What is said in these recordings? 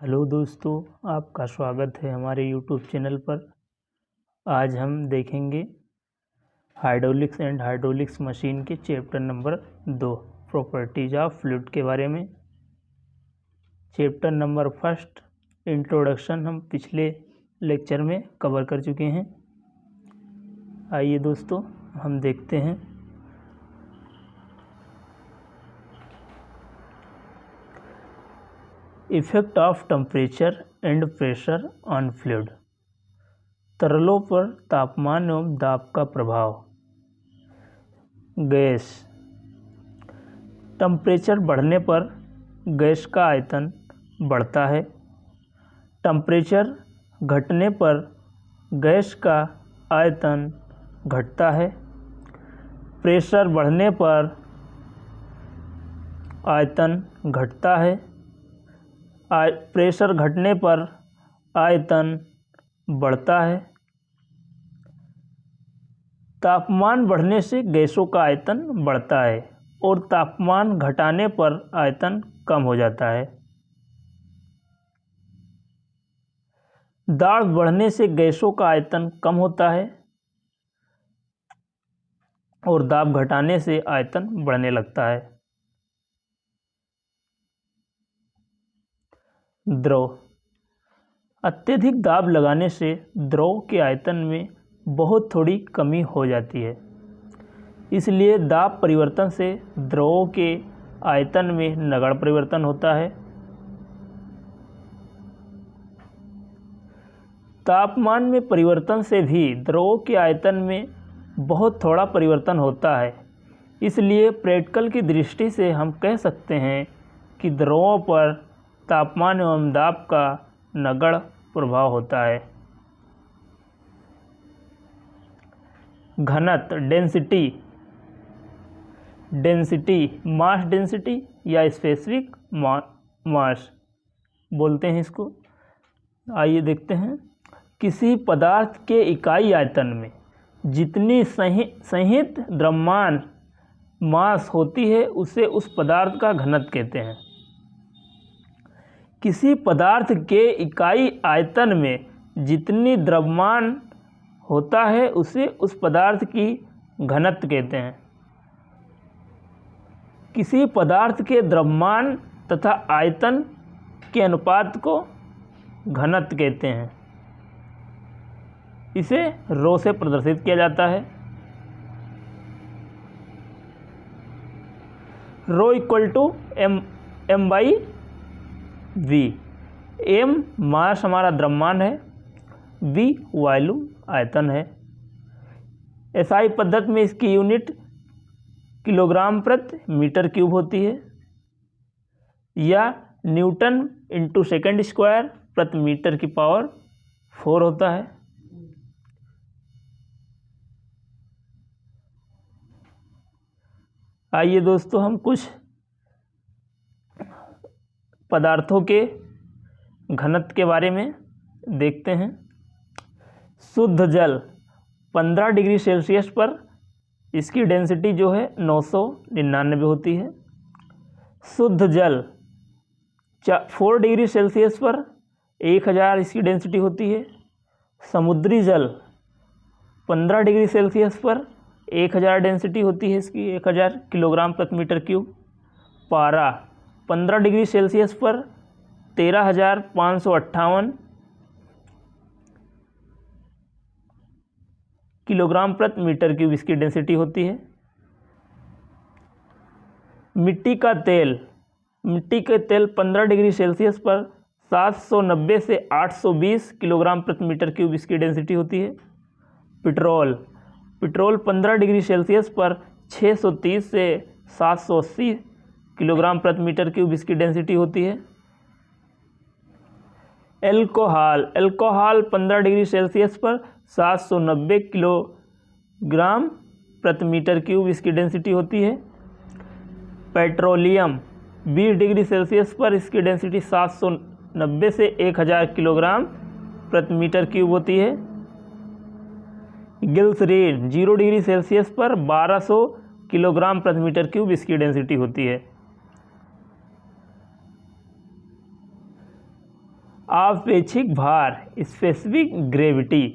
Hello दोस्तों, आपका स्वागत है हमारे यूट्यूब चैनल पर। आज हम देखेंगे हाइड्रोलिक्स एंड हाइड्रोलिक्स मशीन के chapter number 2 properties of fluid के बारे में। चैप्टर नंबर 1 इंट्रोडक्शन हम पिछले लेक्चर में कवर कर चुके हैं। आइए दोस्तों हम देखते हैं। Effect of temperature and pressure on fluid. तरलों पर तापमान एवं दाब का प्रभाव। गैस। टेम्परेचर बढ़ने पर गैस का आयतन बढ़ता है। टेम्परेचर घटने पर गैस का आयतन घटता है। प्रेशर बढ़ने पर आयतन घटता है। प्रेशर घटने पर आयतन बढ़ता है। तापमान बढ़ने से गैसों का आयतन बढ़ता है और तापमान घटाने पर आयतन कम हो जाता है। दाब बढ़ने से गैसों का आयतन कम होता है और दाब घटाने से आयतन बढ़ने लगता है। द्रव। अत्यधिक दाब लगाने से द्रव के आयतन में बहुत थोड़ी कमी हो जाती है। इसलिए दाब परिवर्तन से द्रवों के आयतन में नगण्य परिवर्तन होता है। तापमान में परिवर्तन से भी द्रवों के आयतन में बहुत थोड़ा परिवर्तन होता है। इसलिए प्रैक्टिकल की दृष्टि से हम कह सकते हैं कि द्रवों पर तापमान एवं दाब का नगण्य प्रभाव होता है। घनत्व डेंसिटी मास डेंसिटी या स्पेसिफिक मास बोलते हैं इसको। आइए देखते हैं। किसी पदार्थ के इकाई आयतन में जितनी सहित द्रव्यमान मास होती है उसे उस पदार्थ का घनत्व कहते हैं। किसी पदार्थ के इकाई आयतन में जितनी द्रव्यमान होता है उसे उस पदार्थ की घनत्व कहते हैं। किसी पदार्थ के द्रव्यमान तथा आयतन के अनुपात को घनत्व कहते हैं। इसे रो से प्रदर्शित किया जाता है। Rho equal to M by V. M mass हमारा द्रव्यमान है, वी वॉल्यूम आयतन है। एसआई पद्धति में इसकी यूनिट किलोग्राम प्रति मीटर क्यूब होती है या न्यूटन इंटू सेकेंड स्क्वायर प्रति मीटर की पावर 4 होता है। आइए दोस्तों हम कुछ पदार्थों के घनत्व के बारे में देखते हैं। शुद्ध जल 15 डिग्री सेल्सियस पर इसकी डेंसिटी जो है 999 होती है। शुद्ध जल 4 डिग्री सेल्सियस पर 1000 इसकी डेंसिटी होती है। समुद्री जल 15 डिग्री सेल्सियस पर 1000 डेंसिटी होती है इसकी, 1000 किलोग्राम प्रति मीटर क्यूब। पारा 15 डिग्री सेल्सियस पर 13,558 किलोग्राम प्रति मीटर क्यूब इसकी डेंसिटी होती है। मिट्टी के तेल 15 डिग्री सेल्सियस पर 790 से 820 किलोग्राम प्रति मीटर क्यूब इसकी डेंसिटी होती है। पेट्रोल 15 डिग्री सेल्सियस पर 630 से 780 किलोग्राम प्रति मीटर क्यूब इसकी डेंसिटी होती है। एल्कोहल 15 डिग्री सेल्सियस पर 790 किलोग्राम प्रति मीटर क्यूब इसकी डेंसिटी होती है। पेट्रोलियम 20 डिग्री सेल्सियस पर इसकी डेंसिटी 790 से 1000 किलोग्राम प्रति मीटर क्यूब होती है। ग्लिसरीन 0 डिग्री सेल्सियस पर 1200 किलोग्राम प्रति मीटर क्यूब इसकी डेंसिटी होती है। आपेक्षिक भार स्पेसिफिक ग्रेविटी।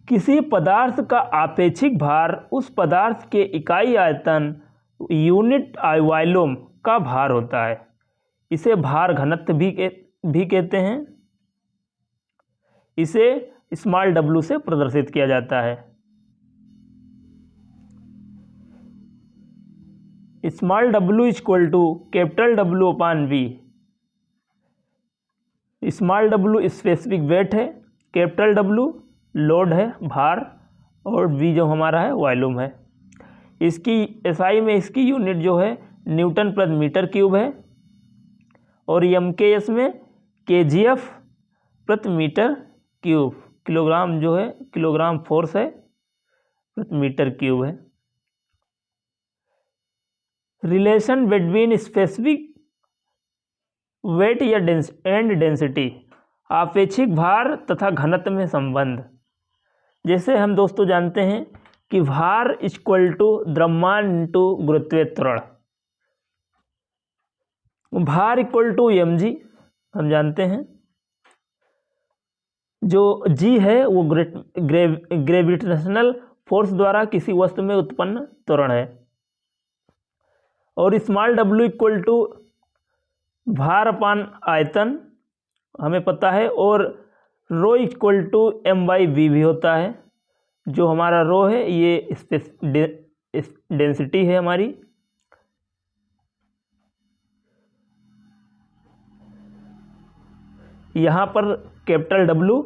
किसी पदार्थ का आपेक्षिक भार उस पदार्थ के इकाई आयतन यूनिट वॉल्यूम का भार होता है। इसे भार घनत्व भी कहते हैं। इसे स्मॉल w से प्रदर्शित किया जाता है। Small w equal to capital W upon v। Small w specific weight है, कैपिटल W लोड है, भार, और v जो हमारा है वॉल्यूम है। इसकी SI में इसकी यूनिट जो है न्यूटन प्रति मीटर क्यूब है, और MKS में kgf प्रति मीटर क्यूब, किलोग्राम जो है किलोग्राम फोर्स है प्रति मीटर क्यूब है। रिलेशन बिटवीन स्पेसिफिक वेट या एंड डेंसिटी, आपेक्षिक भार तथा घनत्व में संबंध। जैसे हम दोस्तों जानते हैं कि भार इक्वल टू द्रव्यमान इंटू गुरुत्वीय त्वरण। भार इक्वल टू mg हम जानते हैं। जो g है वो ग्रेविटेशनल फोर्स द्वारा किसी वस्तु में उत्पन्न त्वरण है। और स्मॉल w इक्वल टू भार अपान आयतन हमें पता है, और रो इक्वल टू m/v भी होता है। जो हमारा रो है ये डेंसिटी है हमारी। यहाँ पर कैपिटल W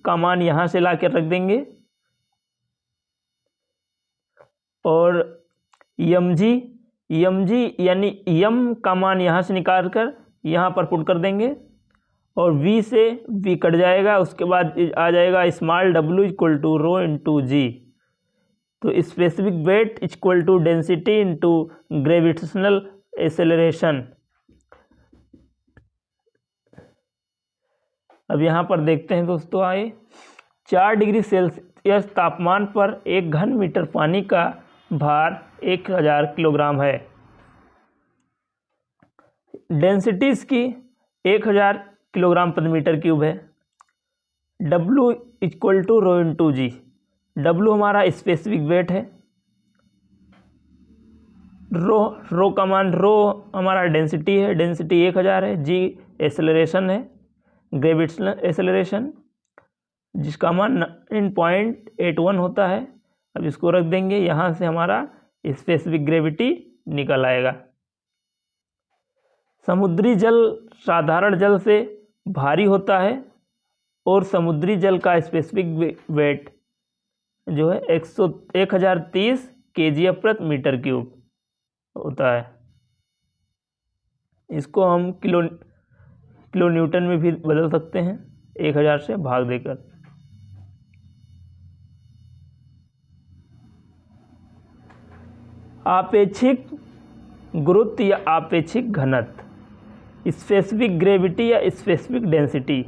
का मान यहाँ से ला कर रख देंगे, और mg यानी m का मान यहाँ से निकाल कर यहाँ पर पुट कर देंगे, और v से v कट जाएगा। उसके बाद आ जाएगा small w equal to rho into G. तो specific weight equal to density into gravitational acceleration. अब यहाँ पर देखते हैं दोस्तों, आए 4 डिग्री सेल्सियस तापमान पर 1 घन मीटर पानी का भार 1000 किलोग्राम है। डेंसिटी इसकी 1000 किलोग्राम प्रति मीटर क्यूब है। W equal to rho into g. W हमारा स्पेसिफिक वेट है, रो का मान, रो हमारा डेंसिटी है, डेंसिटी 1000 है, जी एक्सेलरेशन है, ग्रेविटेशनल एक्सेलरेशन, जिसका मान 9.81 होता है। अब इसको रख देंगे, यहाँ से हमारा स्पेसिफिक ग्रेविटी निकल आएगा। समुद्री जल साधारण जल से भारी होता है, और समुद्री जल का स्पेसिफिक वेट जो है 1030 kgf प्रति मीटर क्यूब होता है। इसको हम किलो न्यूटन में भी बदल सकते हैं 1000 से भाग देकर। आपेक्षिक गुरुत्व या आपेक्षिक घनत्व, स्पेसिफिक ग्रेविटी या स्पेसिफिक डेंसिटी।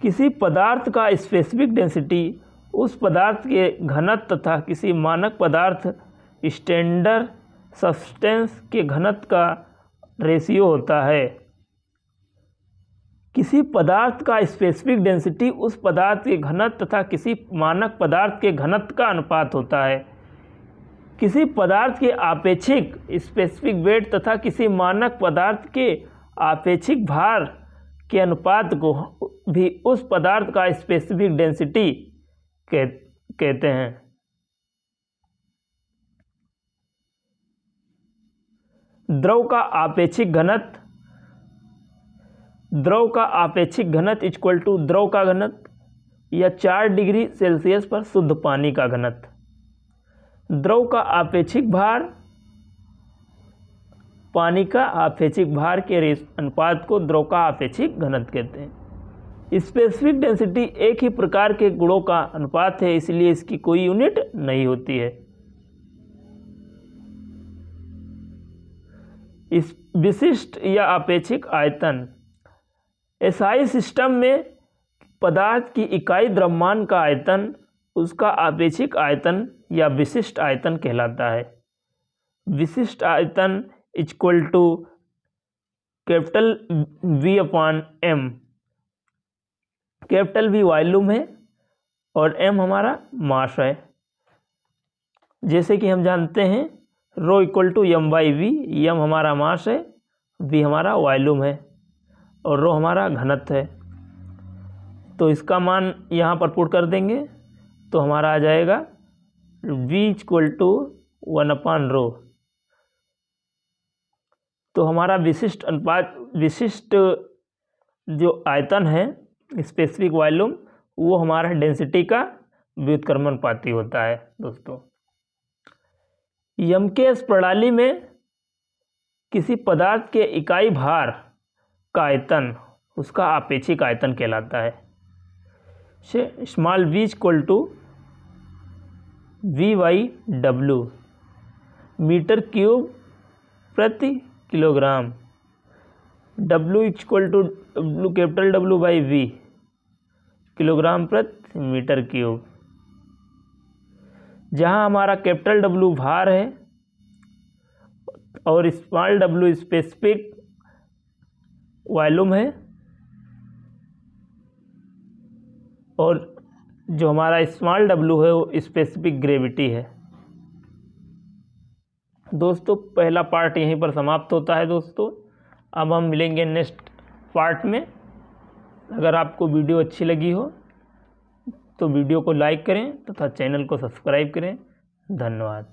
किसी पदार्थ का स्पेसिफिक डेंसिटी उस पदार्थ के घनत्व तथा किसी मानक पदार्थ स्टैंडर्ड सब्सटेंस के घनत्व का रेशियो होता है। किसी पदार्थ का स्पेसिफिक डेंसिटी उस पदार्थ के घनत्व तथा किसी मानक पदार्थ के घनत्व का अनुपात होता है। किसी पदार्थ के आपेक्षिक स्पेसिफिक वेट तथा किसी मानक पदार्थ के आपेक्षिक भार के अनुपात को भी उस पदार्थ का स्पेसिफिक डेंसिटी कहते हैं। द्रव का आपेक्षिक घनत्व, द्रव का आपेक्षिक घनत्व इक्वल टू द्रव का घनत्व या 4 डिग्री सेल्सियस पर शुद्ध पानी का घनत्व। द्रव का आपेक्षिक भार पानी का आपेक्षिक भार के अनुपात को द्रव का आपेक्षिक घनत्व कहते हैं। स्पेसिफिक डेंसिटी एक ही प्रकार के गुणों का अनुपात है, इसलिए इसकी कोई यूनिट नहीं होती है। इस विशिष्ट या आपेक्षिक आयतन, एसआई सिस्टम में पदार्थ की इकाई द्रव्यमान का आयतन उसका आपेक्षिक आयतन या विशिष्ट आयतन कहलाता है। विशिष्ट आयतन equal to capital V upon M। Capital V volume है और M हमारा मास है। जैसे कि हम जानते हैं rho equal to M by V. M हमारा मास है, वी हमारा वॉल्यूम है और रो हमारा घनत्व है। तो इसका मान यहाँ पर पुट कर देंगे तो हमारा आ जाएगा वी इक्वल टू 1/रो। तो हमारा विशिष्ट अनुपात, विशिष्ट जो आयतन है, स्पेसिफिक वॉल्यूम, वो हमारा डेंसिटी का व्युत्क्रमानुपाती होता है दोस्तों। यमकेश प्रणाली में किसी पदार्थ के इकाई भार का आयतन उसका आपेक्षिक आयतन कहलाता है। Small v equal to V/W metre cube प्रति kilogram. W equal to capital W by V kilogram प्रति मीटर क्यूब। जहाँ हमारा कैपिटल W भार है और स्मॉल w स्पेसिफिक वॉल्यूम है और जो हमारा स्मॉल w है वो स्पेसिफिक ग्रेविटी है। दोस्तों पहला पार्ट यहीं पर समाप्त होता है दोस्तों। अब हम मिलेंगे नेक्स्ट पार्ट में। अगर आपको वीडियो अच्छी लगी हो तो वीडियो को लाइक करें तथा चैनल को सब्सक्राइब करें। धन्यवाद।